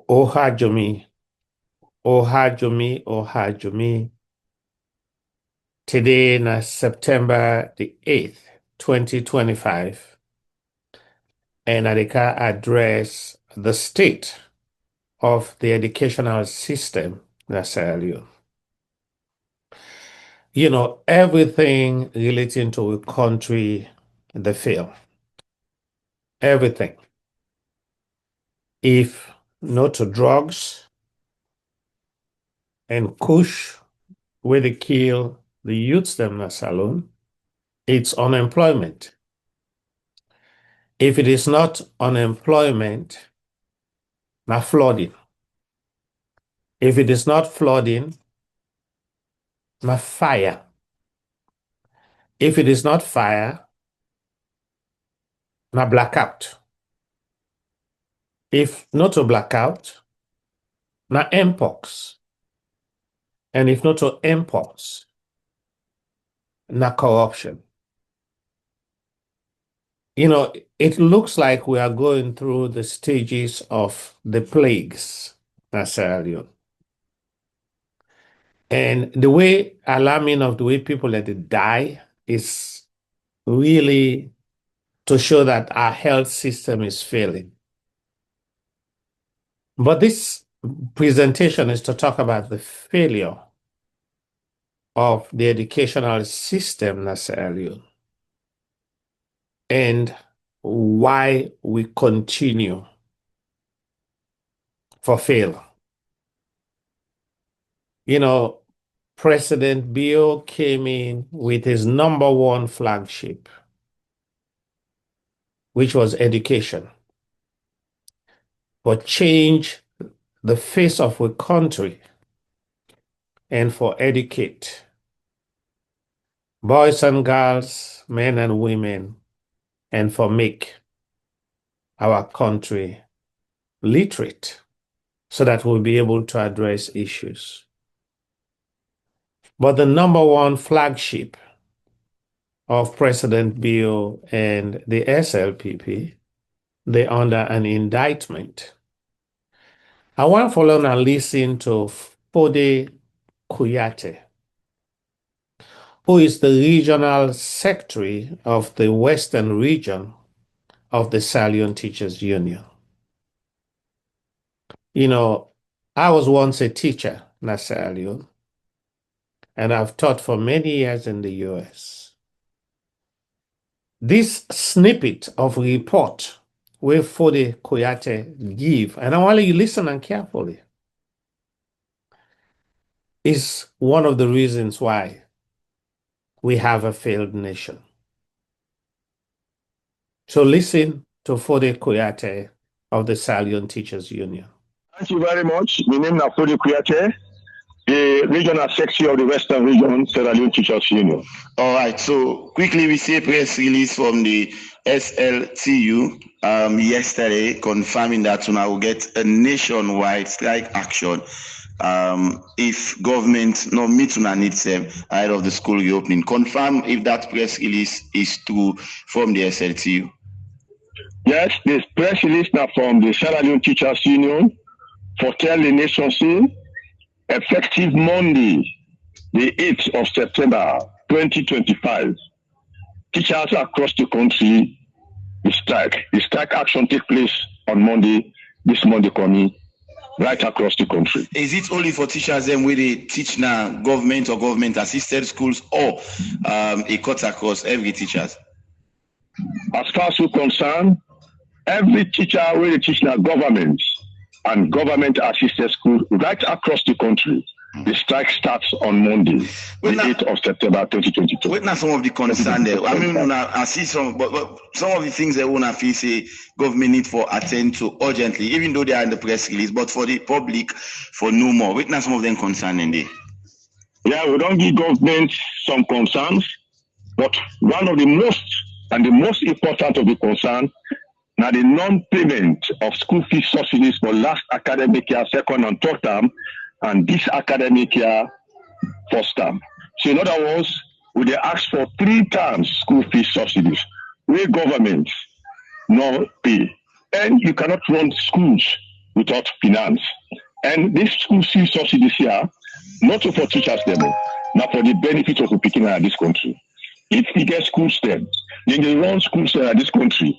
Ohajumi, Ohajumi, Ohajumi. Today na September the 8th, 2025, and I can address the state of the educational system in Sierra Leone. Everything relating to a country, they fail. Everything. If not to drugs and kush, where they kill the youths them in Salon, it's unemployment. If it is not unemployment, now flooding. If it is not flooding, now fire. If it is not fire, now blackout. If not a blackout, now mpox. And if not to mpox, now corruption. It looks like we are going through the stages of the plagues in Sierra Leone. And the way alarming of the way people let it die is really to show that our health system is failing. But this presentation is to talk about the failure of the educational system in Sierra Leone and why we continue for failure. President Bio came in with his number one flagship, which was education, for change the face of a country and for educate boys and girls, men and women, and for make our country literate so that we'll be able to address issues. But the number one flagship of President Bio and the SLPP, they're under an indictment. I want to follow and listen to Fode Kuyate, who is the regional secretary of the Western region of the Sierra Leone Teachers Union. I was once a teacher in Sierra Leone, and I've taught for many years in the US. This snippet of report where Fode Kuyate give, and I want you listen and carefully, is one of the reasons why we have a failed nation. So listen to Fode Kuyate of the Sierra Leone Teachers Union. Thank you very much. My name is Fode Kuyate, the regional secretary of the Western Region, Sierra Leone Teachers Union. All right, so quickly we see a press release from the SLTU yesterday confirming that we will get a nationwide strike action if government no meet una needs them ahead of the school reopening. Confirm if that press release is true from the SLTU. Yes, this press release now from the Sierra Leone Teachers Union for tell the nation say, effective Monday, the 8th of September 2025, teachers across the country will strike. The strike action take place on Monday, this Monday coming, right across the country. Is it only for teachers then where they teach now government or government assisted schools, or it cuts across every teachers? As far as we're concerned, every teacher where they teach now government and government assisted schools right across the country, the strike starts on Monday, the 8th of September 2022. What now some of the concern there? I mean, I see some, but some of the things that we feel say government need for attend to urgently, even though they are in the press release, but for the public, for no more. What now some of them concerning there? Yeah, we don't give government some concerns, but one of the most important of the concern now the non-payment of school fees subsidies for last academic year, second and third term, and this academic year, first term. So in other words, we they ask for 3 times school fees subsidies, where government not pay. And you cannot run schools without finance. And this school fee subsidy here, not for teachers them, not for the benefit of the people in this country. If we get schools then they run schools in this country.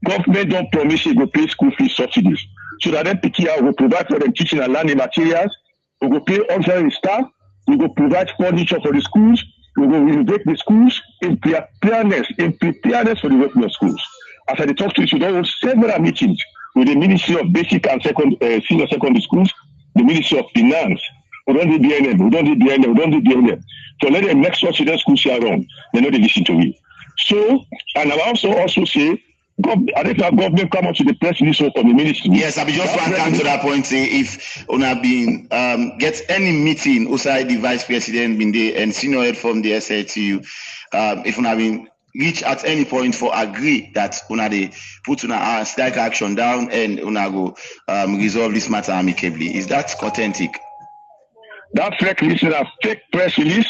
Government don't promise you go pay school fee subsidies. So that then PTA will provide for them teaching and learning materials, we will pay auxiliary staff, we will provide furniture for the schools, we will renovate the schools in preparedness for the working of schools. As I talked to you, we hold several meetings with the Ministry of Basic and Senior Secondary Schools, the Ministry of Finance. We don't do BNM, we don't do BNM, we don't do BNM. So let them make sure children's schools here around. They know they listen to me. So, and I also say, I think our government come up to the press release from the ministry. Yes, I just want to come to that point. Say if una been get any meeting outside the vice president been there and senior head from the SLTU, if una been reach at any point for agree that una they put una strike action down and una go resolve this matter amicably. Is that authentic? That fake release is a fake press release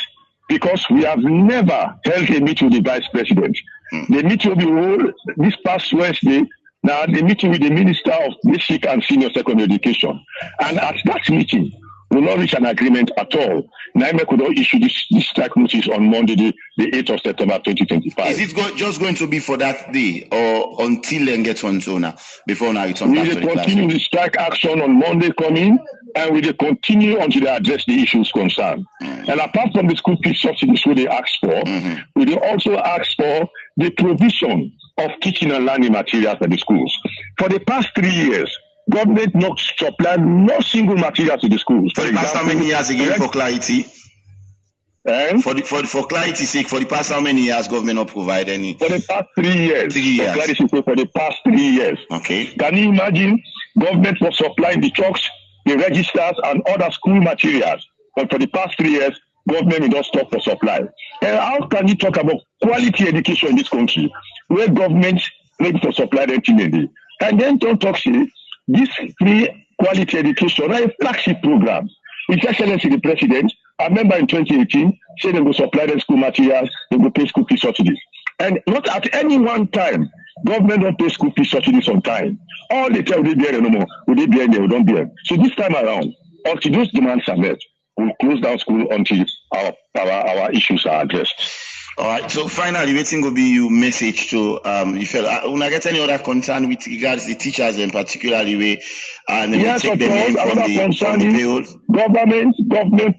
because we have never held a meeting with the vice president. The meeting will be held this past Wednesday. Now, the meeting with the Minister of Basic and Senior Secondary Education. And at that meeting, we will not reach an agreement at all. NIME could not issue this strike notice on Monday, the 8th of September 2025. Is it just going to be for that day or until then get on zona before now return back to the classroom? We will continue the strike action on Monday coming, and we will continue until they address the issues concerned. And apart from the school fee subsidies which they ask for, we will also ask for the provision of teaching and learning materials at the schools. For the past 3 years, government not supplied no single material to the schools. For the past how many years again, for clarity? For clarity's sake, for the past how many years government not provide any? For the past 3 years. 3 years. For clarity's sake, for the past 3 years. Okay. Can you imagine government was supplying the chalks, the registers, and other school materials? But for the past 3 years, government will not stop for supply. And how can you talk about quality education in this country where government need to supply them timidly? And then don't talk see this free quality education, a flagship program. His Excellency the President, I remember in 2018, said they will supply them school materials, they will pay school fee subsidies. And not at any one time, government don't pay school fee subsidies on time. All they tell, will they be no more, will they be there, will don't be there. So this time around, until those demands are met, we'll close down school until our issues are addressed. All right. So finally, waiting will be your message to you feel. When I get any other concern with regards to the teachers in particularly way, and yes, take of the name course. from the payroll. Government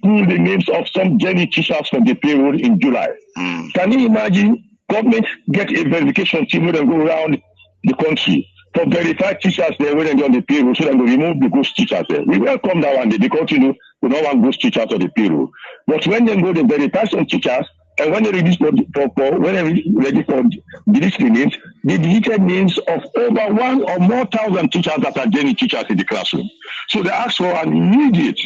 pulled the names of some Jenny teachers from the payroll in July. Can you imagine? Government get a verification team who then go around the country for verified teachers there when they on the payroll, so that we remove the ghost teachers there. We welcome that one day because we don't want ghost teachers on the payroll. But when they go to verify some teachers. And when they ready for delete the names, they deleted names of over 1,000 or more teachers that are Jenny teachers in the classroom. So they asked for an immediate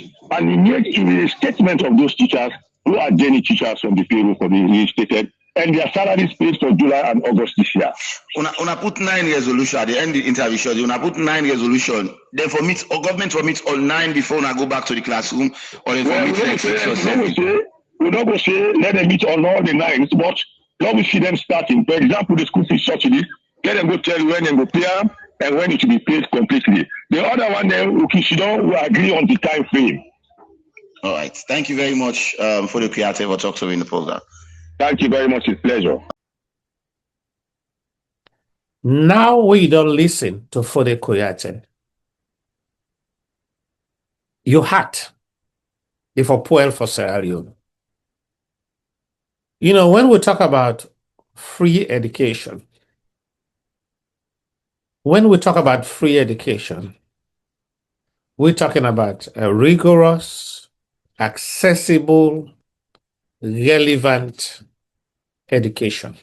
statement of those teachers who are Jenny teachers from the payroll for the reinstated, and their salaries paid for July and August this year. Una put 9 resolution at the end of the interview show. Una put 9 resolution. Then government formit all 9 before una go back to the classroom, or then formit like 6 or 7. We're not going to say let them meet on all the 9s, but let me see them starting. For example, the school fee subsidy, let them go tell you when they go pay and when it will be paid completely. The other one, then, will agree on the time frame. All right. Thank you very much for the creative talk in the program. Thank you very much. It's a pleasure. Now we don't listen to Fode Koyate. Your heart, if a poel for Sierra Leone. You know, when we talk about free education, we're talking about a rigorous, accessible, relevant education.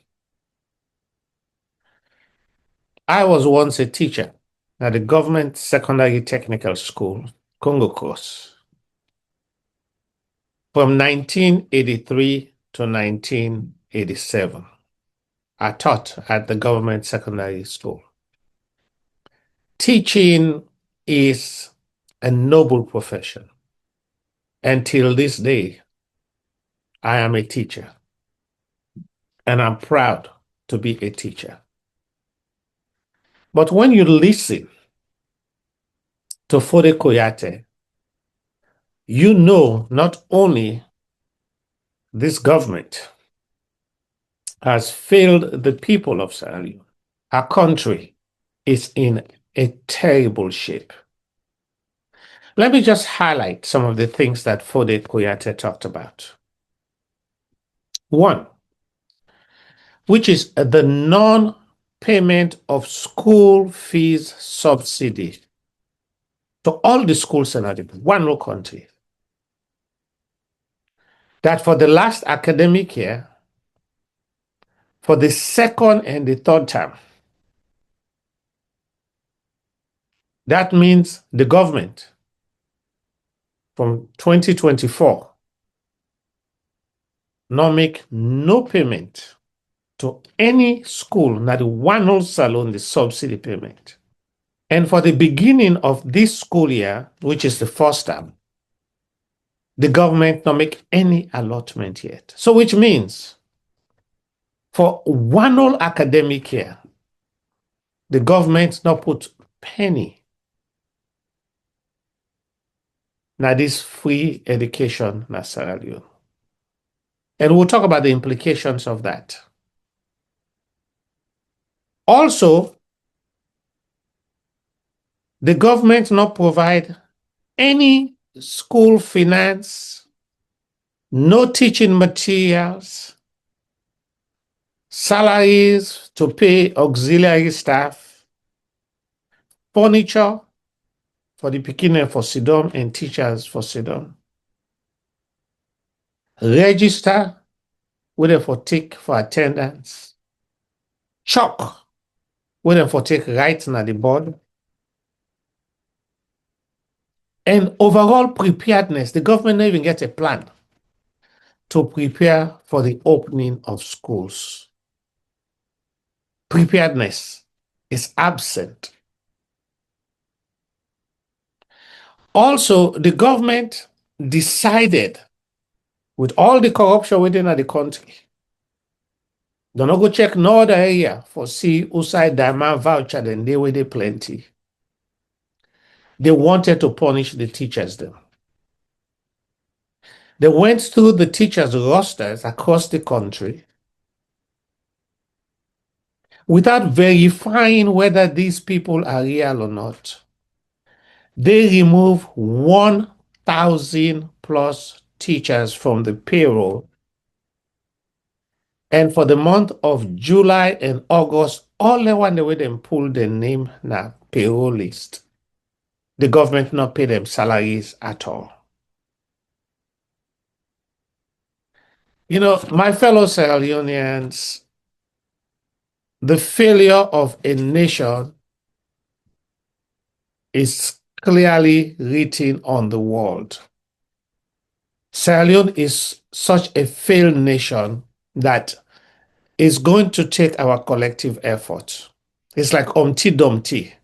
I was once a teacher at the government secondary technical school, Congo course, from 1983 to 1987. I taught at the government secondary school. Teaching is a noble profession. Until this day, I am a teacher, and I'm proud to be a teacher. But when you listen to Fode Koyate, you know not only this government has failed the people of Sierra Leone, our country is in a terrible shape. Let me just highlight some of the things that Fode Koyate talked about. One, which is the non-payment of school fees subsidy to all the schools in one no country. That for the last academic year, for the second and the third term, that means the government from 2024 now make no payment to any school, not the one whole salon, the subsidy payment. And for the beginning of this school year, which is the first term, the government not make any allotment yet. So which means for one whole academic year, the government not put penny. Now this free education na Sierra Leone. And we'll talk about the implications of that. Also, the government not provide any school finance, no teaching materials, salaries to pay auxiliary staff, furniture for the beginner for Sidon and teachers for Sidon, register whether for take for attendance, chalk whether for take right na the board, and overall preparedness. The government don't even get a plan to prepare for the opening of schools. Preparedness is absent. Also, the government decided, with all the corruption within the country, they not go check no other area for see outside diamond voucher than they were plenty. They wanted to punish the teachers then. They went through the teachers' rosters across the country without verifying whether these people are real or not. They remove 1,000 plus teachers from the payroll. And for the month of July and August, all the one the way them pull the name na payroll list. The government not pay them salaries at all. You know, my fellow Sierra Leoneans, the failure of a nation is clearly written on the world. Sierra Leone is such a failed nation that is going to take our collective effort. It's like Humpty Dumpty.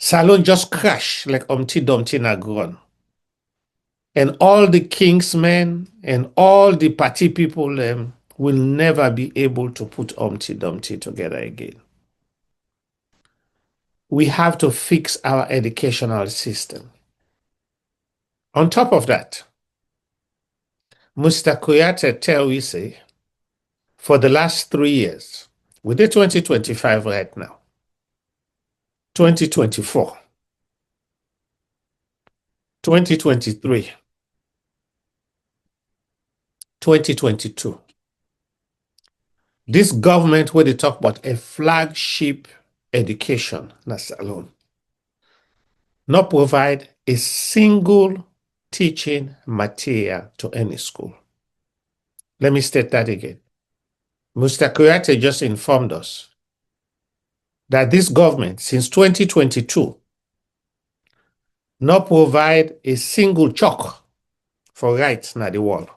Sierra Leone just crashed like Humpty Dumpty na ground. And all the king's men and all the party people will never be able to put Humpty Dumpty together again. We have to fix our educational system. On top of that, Mr. Koyate tell we say, for the last 3 years, we did 2025 right now, 2024, 2023, 2022. This government, where they talk about a flagship education, that's alone, not provide a single teaching material to any school. Let me state that again. Mr. Koyate just informed us that this government, since 2022, not provide a single chalk for rights na the world.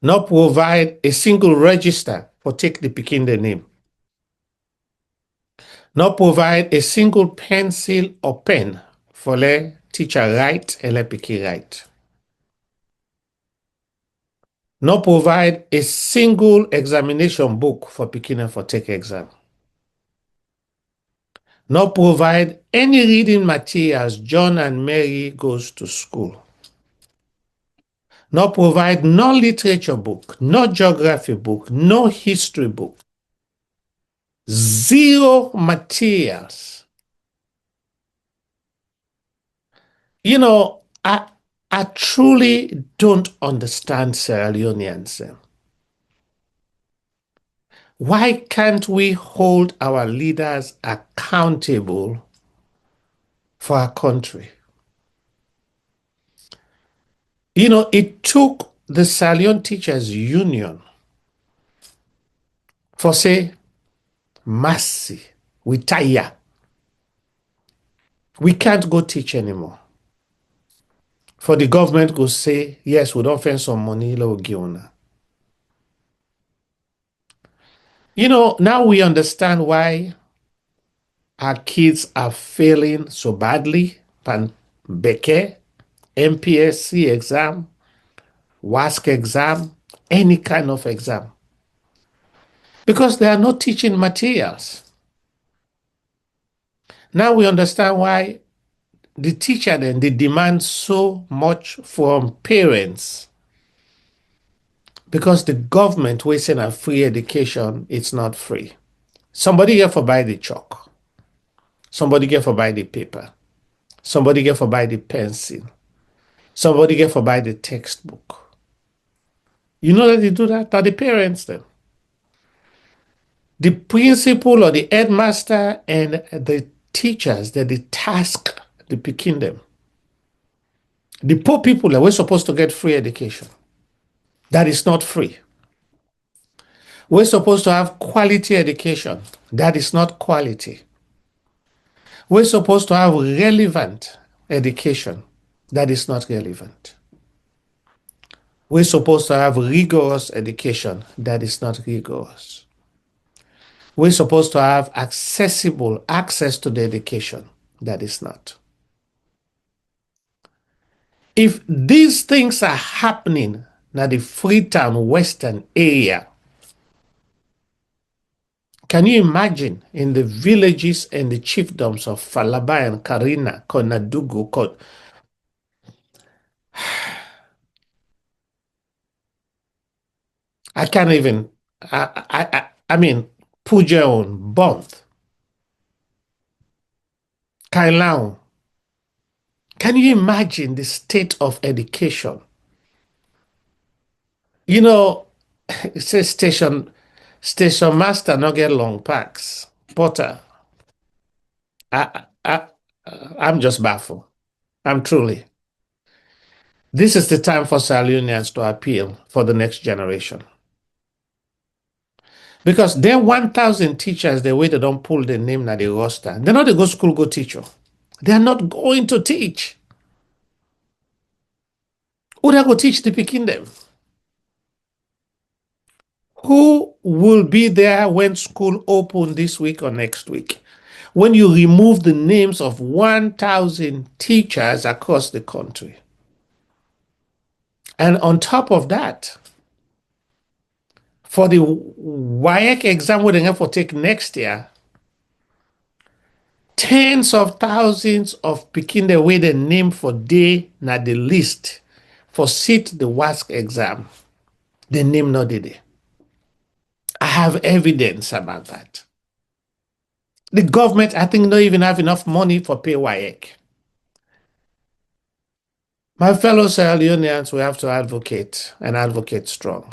Not provide a single register for take the pikin the name. Not provide a single pencil or pen for let teacher write and let pikin write. Not provide a single examination book for pikin for take exam. not provide any reading materials John and Mary goes to school, not provide no literature book, no geography book, no history book, zero materials. You know, I truly don't understand Sierra Leoneans. Why can't we hold our leaders accountable for our country? You know, it took the Sierra Leone Teachers Union for say, mercy, we tire. We can't go teach anymore. For the government to say, yes, we don't spend some money, you know, now we understand why our kids are failing so badly. Pan Beke, MPSC exam, WASC exam, any kind of exam. Because they are not teaching materials. Now we understand why the teacher then they demand so much from parents. Because the government wasting a free education, it's not free. Somebody here for buy the chalk. Somebody get for buy the paper. Somebody get for buy the pencil. Somebody get for buy the textbook. You know that they do that? Are the parents then? The principal or the headmaster and the teachers that the task the picking them. The poor people that we're supposed to get free education. That is not free. We're supposed to have quality education. That is not quality. We're supposed to have relevant education. That is not relevant. We're supposed to have rigorous education. That is not rigorous. We're supposed to have accessible access to the education. That is not. If these things are happening in the Freetown Western area, can you imagine in the villages and the chiefdoms of Falaba and Karina, Konadugu, I can't even, I mean, Pujaon, Bont, Kailao. Can you imagine the state of education? You know, it says station master not get long packs. Porter, I, I'm just baffled. I'm truly. This is the time for Sierra Leoneans to appeal for the next generation. Because there 1,000 teachers, the way they don't pull their name at the roster, they're not a go school, go teacher. They're not going to teach. Who they go teach the picking them? Who will be there when school open this week or next week? When you remove the names of 1,000 teachers across the country. And on top of that, for the WAEC exam we're going to take next year, tens of thousands of picking the way the name for day na the list for sit the WASC exam. The name not did. I have evidence about that. The government, I think, don't even have enough money for pay WAEC. My fellow Sierra Leoneans, we have to advocate and advocate strong.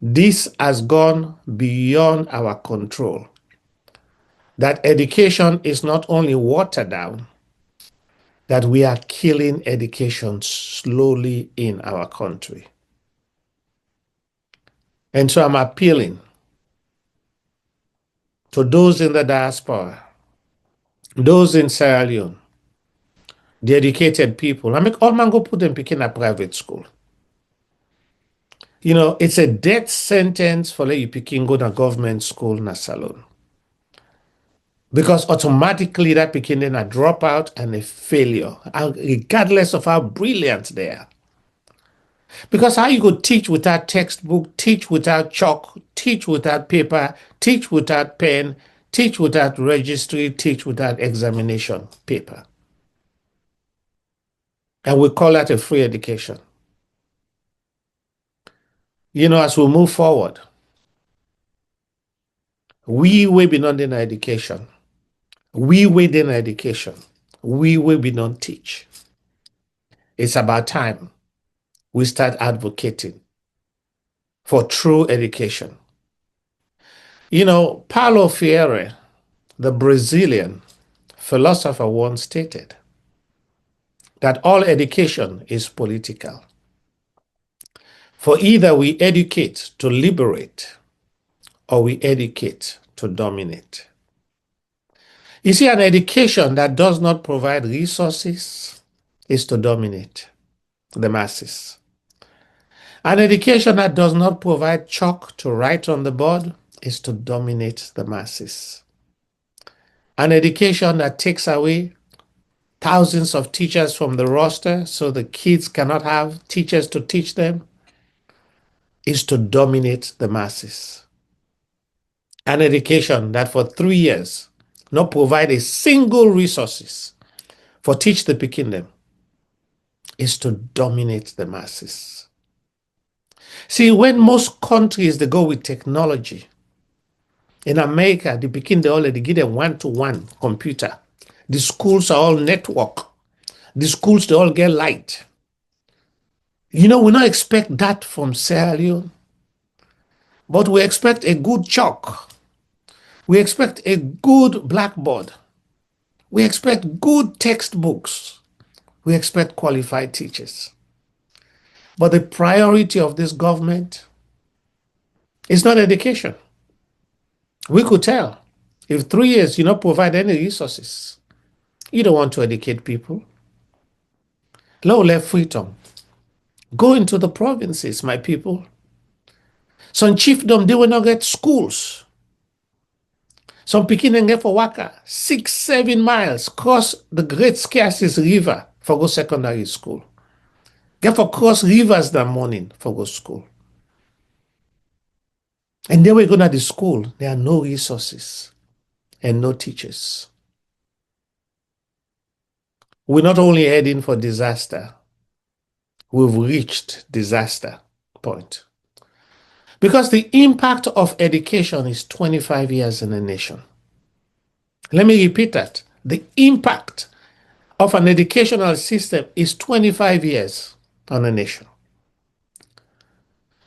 This has gone beyond our control. That education is not only watered down, that we are killing education slowly in our country. And so I'm appealing to those in the diaspora, those in Sierra Leone, the educated people. I make all man go put them picking a private school. You know, it's a death sentence for let you picking go to government school in a salon. Because automatically that became then a dropout and a failure, regardless of how brilliant they are. Because how you could teach without textbook, teach without chalk, teach without paper, teach without pen, teach without registry, teach without examination paper. And we call that a free education. As we move forward, we will be not in education. We will in education. We will be non teach. It's about time we start advocating for true education. Paulo Freire, the Brazilian philosopher, once stated that all education is political. For either we educate to liberate or we educate to dominate. You see, an education that does not provide resources is to dominate the masses. An education that does not provide chalk to write on the board is to dominate the masses. An education that takes away thousands of teachers from the roster so the kids cannot have teachers to teach them is to dominate the masses. An education that for 3 years not provide a single resources for teach the kingdom is to dominate the masses. See, when most countries, they go with technology, in America, they begin they already give them one-to-one computer. The schools are all network. The schools, they all get light. We not expect that from Sierra Leone, but we expect a good chalk. We expect a good blackboard. We expect good textbooks. We expect qualified teachers. But the priority of this government is not education. We could tell if 3 years you not provide any resources, you don't want to educate people. Low left freedom. Go into the provinces, my people. Some chiefdom, they will not get schools. Some Pekin get for waka 6-7 miles cross the great scarcest river for go secondary school. Get for cross rivers that morning for go school. And then we go to the school, there are no resources and no teachers. We're not only heading for disaster, we've reached disaster point. Because the impact of education is 25 years in a nation. Let me repeat that. The impact of an educational system is 25 years on a nation.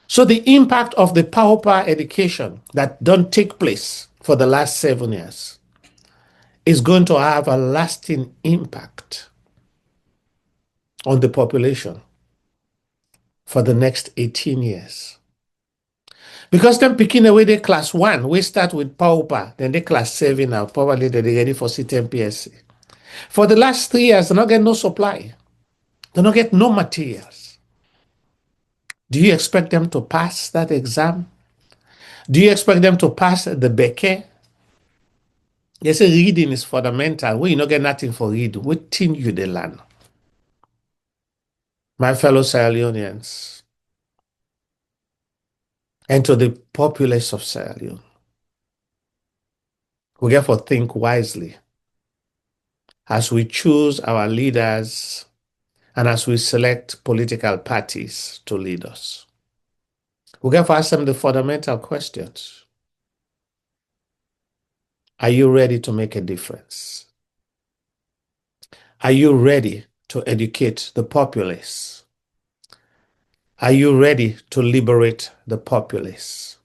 So the impact of the pauper education that don't take place for the last 7 years is going to have a lasting impact on the population for the next 18 years. Because them picking away the class 1, we start with pauper, then they class 7 now, probably they're ready for CTMPSC. For the last 3 years, they not get no supply. They not get no materials. Do you expect them to pass that exam? Do you expect them to pass the Beke? They say reading is fundamental. We not get nothing for reading. What thing you they learn? My fellow Sierra Leoneans, and to the populace of Sierra Leone, we therefore think wisely as we choose our leaders and as we select political parties to lead us. We therefore ask them the fundamental questions. Are you ready to make a difference? Are you ready to educate the populace? Are you ready to liberate the populace?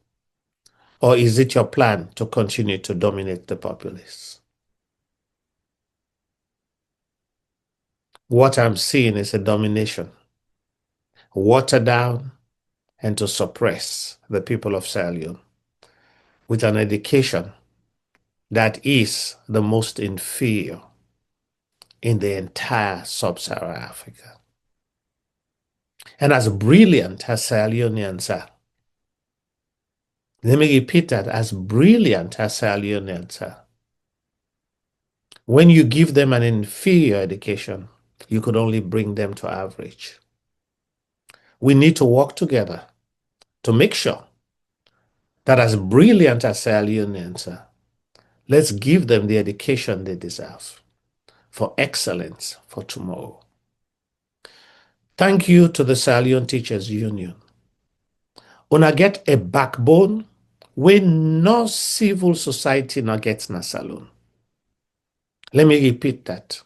Or is it your plan to continue to dominate the populace? What I'm seeing is a domination, water down, and to suppress the people of Sierra Leone with an education that is the most inferior in the entire sub-Saharan Africa. And as brilliant as Sierra Leoneans are, let me repeat that, as brilliant as Sierra Leoneans are, when you give them an inferior education, you could only bring them to average. We need to work together to make sure that as brilliant as Sierra Leoneans are, Let's give them the education they deserve for excellence for tomorrow. Thank you to the Salion Teachers Union. Una get a backbone when no civil society no gets na salon. Let me repeat that.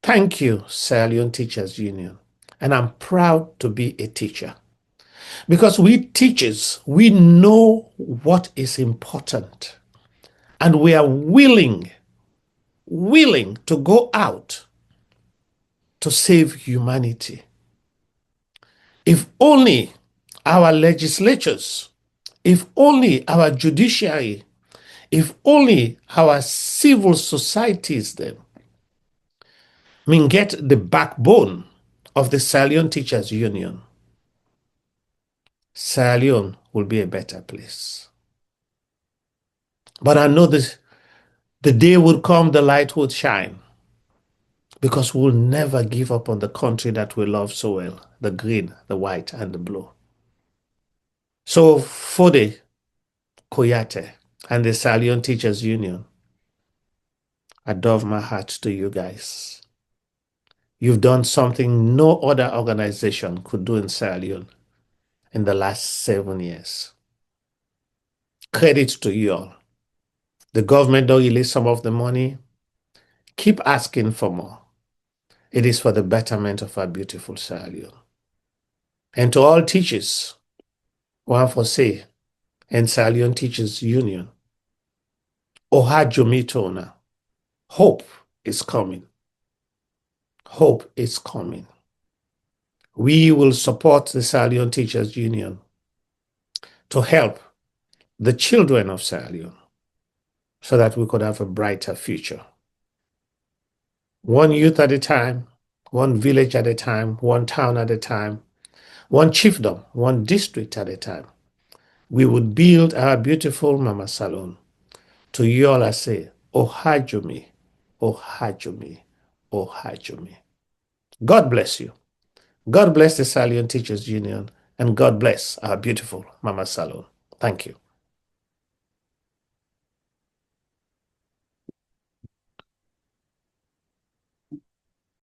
Thank you, Salion Teachers Union. And I'm proud to be a teacher. Because we teachers, we know what is important. And we are willing to go out to save humanity. If only our legislatures, if only our judiciary, if only our civil societies then get the backbone of the Salion Teachers Union, Salion will be a better place. But I know this, the day will come, the light will shine, because we'll never give up on the country that we love so well, the green, the white, and the blue. So Fode, Koyate, and the Salion Teachers Union, I doff my hat to you guys. You've done something no other organization could do in Sierra Leone in the last 7 years. Credit to you all. The government don't release some of the money. Keep asking for more. It is for the betterment of our beautiful Sierra Leone. And to all teachers, one for say, and Sierra Leone Teachers Union, Ohajomitona, hope is coming. Hope is coming. We will support the Sierra Leone Teachers Union to help the children of Sierra Leone so that we could have a brighter future. One youth at a time, one village at a time, one town at a time, one chiefdom, one district at a time. We would build our beautiful Mama Salon. To you all I say, Ohajumi, Ohajumi, Ohajumi. God bless you. God bless the Salion Teachers Union, and God bless our beautiful Mama Salon. Thank you.